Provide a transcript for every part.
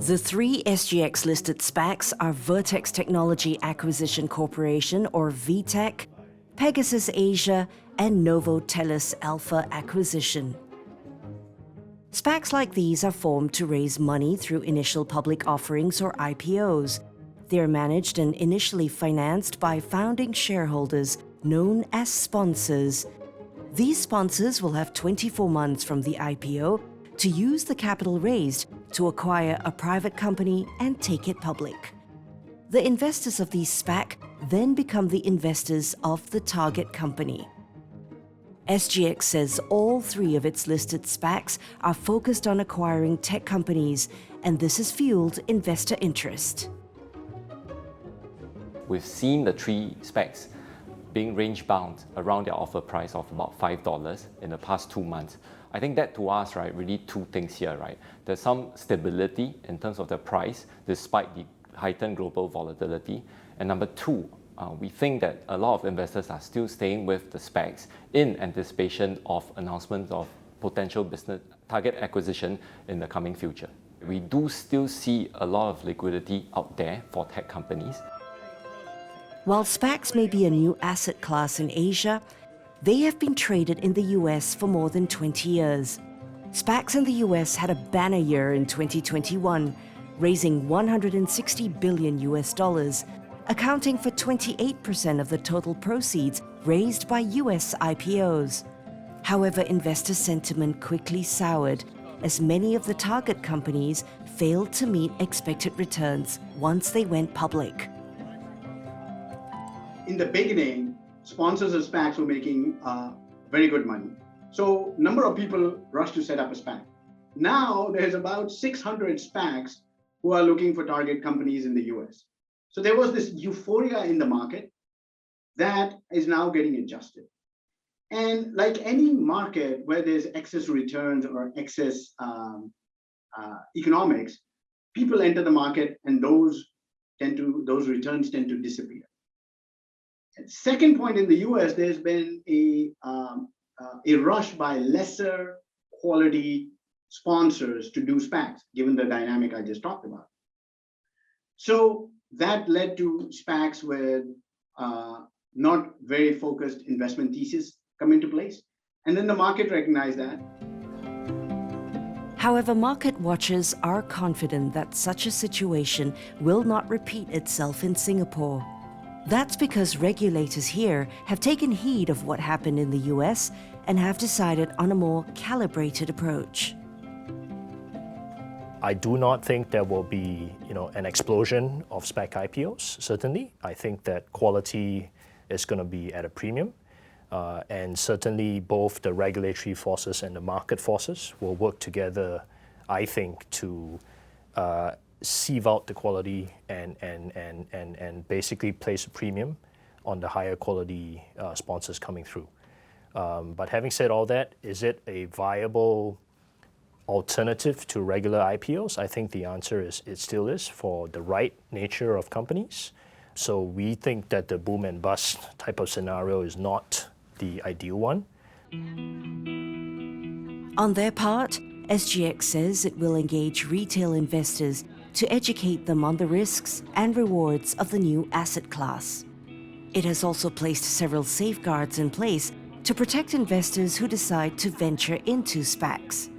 The three SGX-listed SPACs are Vertex Technology Acquisition Corporation, or VTech, Pegasus Asia, and Novo Telis Alpha Acquisition. SPACs like these are formed to raise money through initial public offerings or IPOs. They are managed and initially financed by founding shareholders known as sponsors. These sponsors will have 24 months from the IPO to use the capital raised to acquire a private company and take it public. The investors of these SPAC then become the investors of the target company. SGX says all three of its listed SPACs are focused on acquiring tech companies, and this has fueled investor interest. We've seen the three SPACs being range-bound around their offer price of about $5 in the past 2 months. I think that to us, right, really two things here, right? There's some stability in terms of the price despite the heightened global volatility. And number two, we think that a lot of investors are still staying with the SPACs in anticipation of announcements of potential business target acquisition in the coming future. We do still see a lot of liquidity out there for tech companies. While SPACs may be a new asset class in Asia, they have been traded in the US for more than 20 years. SPACs in the US had a banner year in 2021, raising $160 billion, accounting for 28% of the total proceeds raised by US IPOs. However, investor sentiment quickly soured as many of the target companies failed to meet expected returns once they went public. In the beginning, sponsors of SPACs were making very good money. So a number of people rushed to set up a SPAC. Now there's about 600 SPACs who are looking for target companies in the US. So there was this euphoria in the market that is now getting adjusted. And like any market where there's excess returns or excess economics, people enter the market and those returns tend to disappear. Second point, in the US, there's been a rush by lesser quality sponsors to do SPACs, given the dynamic I just talked about. So that led to SPACs with not very focused investment thesis come into place. And then the market recognized that. However, market watchers are confident that such a situation will not repeat itself in Singapore. That's because regulators here have taken heed of what happened in the US and have decided on a more calibrated approach. I do not think there will be, an explosion of SPAC IPOs, certainly. I think that quality is going to be at a premium. And certainly both the regulatory forces and the market forces will work together, I think, to sieve out the quality and basically place a premium on the higher quality sponsors coming through. But having said all that, is it a viable alternative to regular IPOs? I think the answer is it still is for the right nature of companies. So we think that the boom and bust type of scenario is not the ideal one. On their part, SGX says it will engage retail investors to educate them on the risks and rewards of the new asset class. It has also placed several safeguards in place to protect investors who decide to venture into SPACs.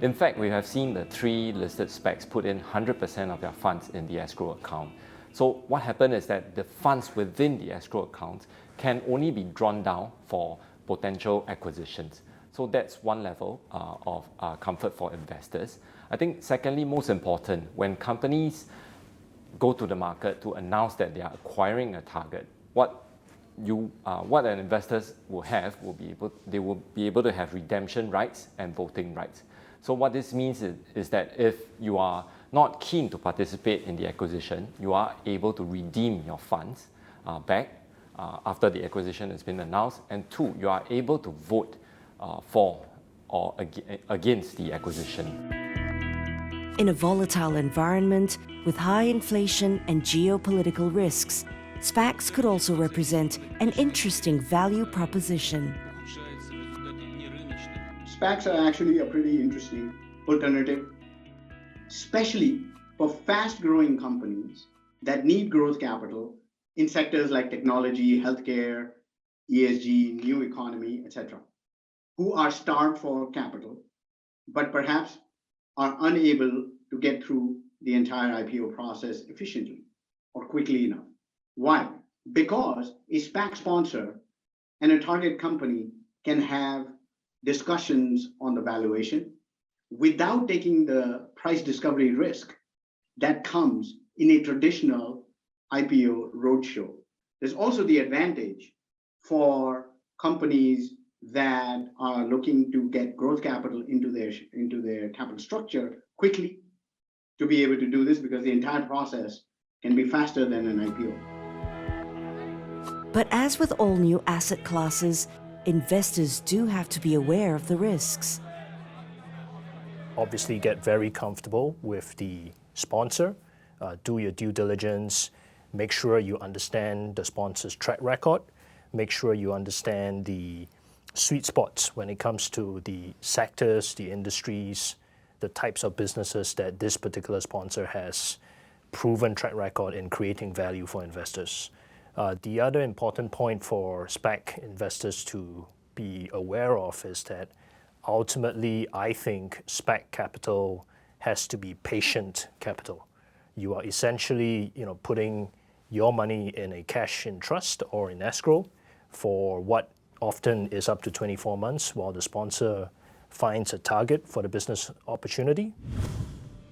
In fact, we have seen the three listed SPACs put in 100% of their funds in the escrow account. So what happened is that the funds within the escrow account can only be drawn down for potential acquisitions. So that's one level of comfort for investors. I think secondly, most important, when companies go to the market to announce that they are acquiring a target, what an investors will have they will be able to have redemption rights and voting rights. So what this means is that if you are not keen to participate in the acquisition, you are able to redeem your funds back after the acquisition has been announced. And two, you are able to vote for or against the acquisition. In a volatile environment with high inflation and geopolitical risks, SPACs could also represent an interesting value proposition. SPACs are actually a pretty interesting alternative especially for fast-growing companies that need growth capital in sectors like technology, healthcare, ESG, new economy, etc., who are starved for capital, but perhaps are unable to get through the entire IPO process efficiently or quickly enough. Why? Because a SPAC sponsor and a target company can have discussions on the valuation without taking the price discovery risk that comes in a traditional IPO roadshow. There's also the advantage for companies that are looking to get growth capital into their capital structure quickly to be able to do this, because the entire process can be faster than an IPO. But as with all new asset classes, investors do have to be aware of the risks. Obviously, get very comfortable with the sponsor, do your due diligence, make sure you understand the sponsor's track record, make sure you understand the sweet spots when it comes to the sectors, the industries, the types of businesses that this particular sponsor has proven track record in creating value for investors. The other important point for SPAC investors to be aware of is that ultimately, I think SPAC capital has to be patient capital. You are essentially, putting your money in a cash in trust or in escrow for what often is up to 24 months while the sponsor finds a target for the business opportunity.